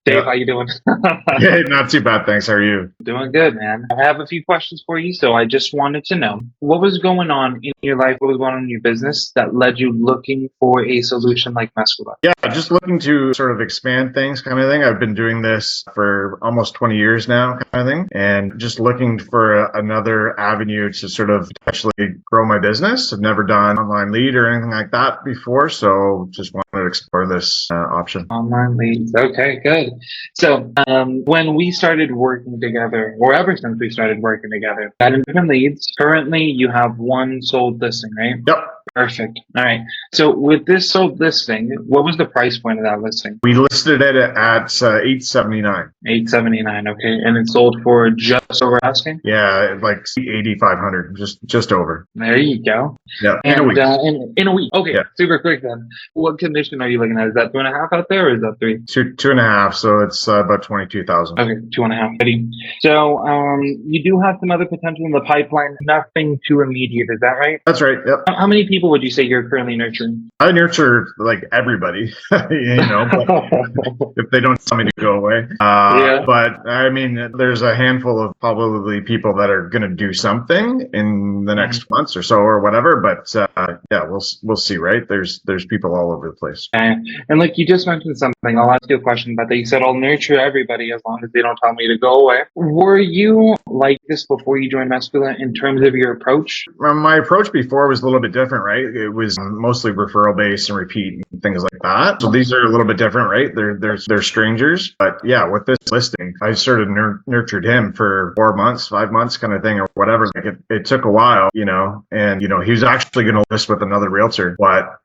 Dave, Yeah. how you doing? Hey, not too bad, thanks. How are you? Doing good, man. I have a few questions for you, so I just wanted to know what was going on in your life, what was going on in your business that led you looking for a solution like Meskula? Yeah, just looking to sort of expand things kind of thing. I've been doing this for almost 20 years now kind of thing, and just looking for another avenue to sort of potentially grow my business. I've never done online lead or anything like that before, so just wanted to explore this option. Online leads. Okay, good. So, when we started working together, or ever since we started working together, got in different leads. Currently, you have one sold listing, right? Yep. Perfect. All right. So, with this sold listing, what was the price point of that listing? We listed it at 879. 879. Okay, and it sold for just over asking. Yeah, like 8,500, just over. There you go. Yeah, in a And week. in a week. Okay, Yeah. super quick then. What condition are you looking at? Is that 2.5 out there, or is that 3? Two and a half, so it's about 22,000. Okay, 2.5. Ready. So, you do have some other potential in the pipeline. Nothing too immediate. Is that right? That's right. Yep. How many people would you say you're currently nurturing? I nurture like everybody, but if they don't tell me to go away. Yeah. But I mean, there's a handful of probably people that are going to do something in the next months or so or whatever. But yeah, we'll see, right? There's people all over the place. Okay. And like you just mentioned something, I'll ask you a question about that. You said I'll nurture everybody as long as they don't tell me to go away. Were you like this before you joined Meskula in terms of your approach? My approach before was a little bit different, right? It was mostly referral based and repeat and things like that. So these are a little bit different, right? They're strangers, but yeah, with this listing, I sort of nurtured him for 4 months, 5 months, kind of thing, or whatever. Like it took a while, and he was actually going to list with another realtor, but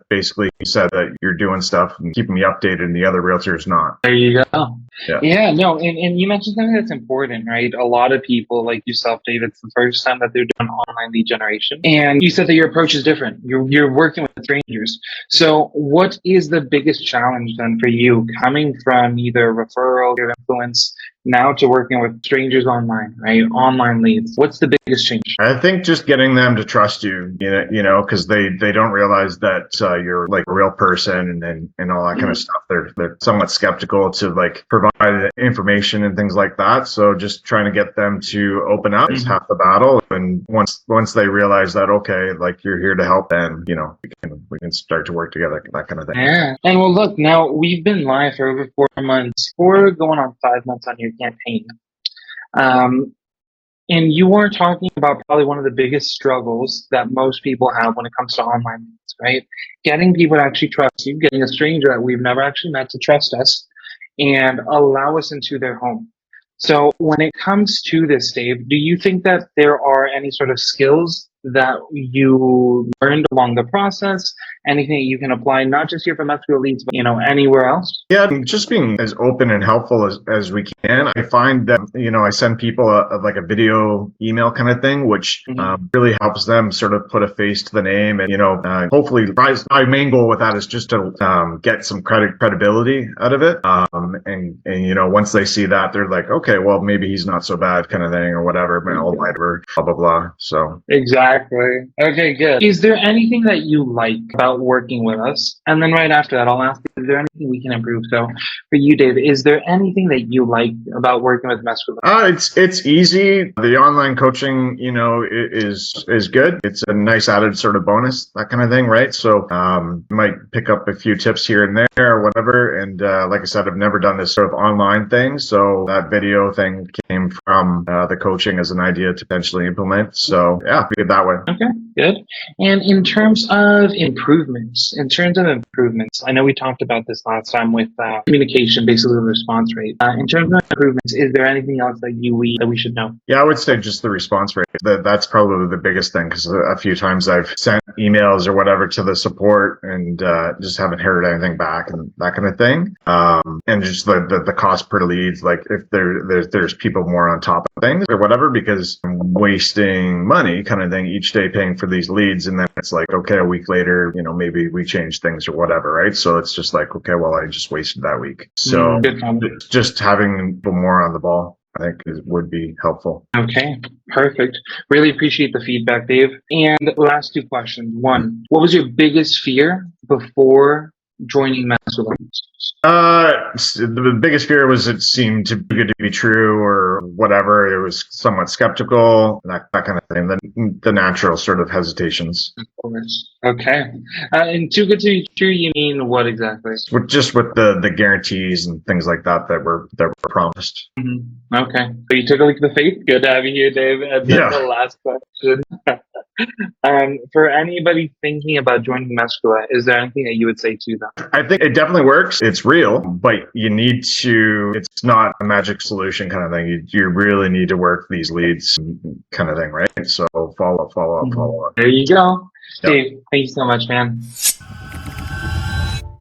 basically he said that you're doing stuff and keeping me updated, and the other realtor is not. There you go. Yeah. Yeah, no, and you mentioned something that's important, right? A lot of people like yourself, Dave, it's the first time that they're doing online lead generation. And you said that your approach is different. You're working with strangers. So what is the biggest challenge then for you coming from either referral or influence now to working with strangers online, right? Online leads. What's the biggest change? I think just getting them to trust you, because they don't realize that you're like a real person and all that kind of stuff. They're somewhat skeptical to like provide information and things like that. So just trying to get them to open up is half the battle. And once they realize that, okay, like you're here to help, then we can start to work together, that kind of thing. Yeah. And well, look, now we've been live for over 4 months. We're going on 5 months on your campaign. And you are talking about probably one of the biggest struggles that most people have when it comes to online leads, right? Getting people to actually trust you, getting a stranger that we've never actually met to trust us and allow us into their home. So when it comes to this, Dave, do you think that there are any sort of skills that you learned along the process? Anything that you can apply, not just here for Meskula leads, but anywhere else? Yeah, just being as open and helpful as we can. I find that I send people like a video email kind of thing, which really helps them sort of put a face to the name, and hopefully my main goal with that is just to get some credibility out of it. And once they see that, they're like, okay, well maybe he's not so bad, kind of thing, or whatever. Whatever, blah blah blah. So exactly. Okay, good. Is there anything that you like about working with us? And then right after that, I'll ask you, is there anything we can improve? So for you, Dave, is there anything that you like about working with Meskula? It's easy. The online coaching, is good. It's a nice added sort of bonus, that kind of thing, right? So might pick up a few tips here and there or whatever. And like I said, I've never done this sort of online thing. So that video thing came from the coaching as an idea to potentially implement. So yeah, be it that way. Okay, good. And in terms of improvements, I know we talked about this last time with communication, basically the response rate. In terms of improvements, is there anything else that we should know? Yeah, I would say just the response rate. That's probably the biggest thing, because a few times I've sent emails or whatever to the support and just haven't heard anything back and that kind of thing. And just the cost per leads, like if there's people more on top of things or whatever, because I'm wasting money kind of thing each day paying for these leads, and then it's like, okay, a week later, maybe we change things or whatever, right? So it's just like, okay, well, I just wasted that week. So just having people more on the ball, I think would be helpful. Okay, perfect. Really appreciate the feedback, Dave. And last 2 questions. One, what was your biggest fear before joining Meskula? The biggest fear was it seemed too good to be true or whatever. It was somewhat skeptical, that kind of thing. The natural sort of hesitations. Of course. Okay. And too good to be true, you mean what exactly? With the guarantees and things like that were promised. Mm-hmm. Okay. So you took a leap of faith. Good to have you here, Dave. And then the Yeah. last question. For anybody thinking about joining Meskula, is there anything that you would say to them? I think it definitely works. It's real, but it's not a magic solution kind of thing. You really need to work these leads kind of thing, right? So follow up. There you go. Yep. Dave, thank you so much, man.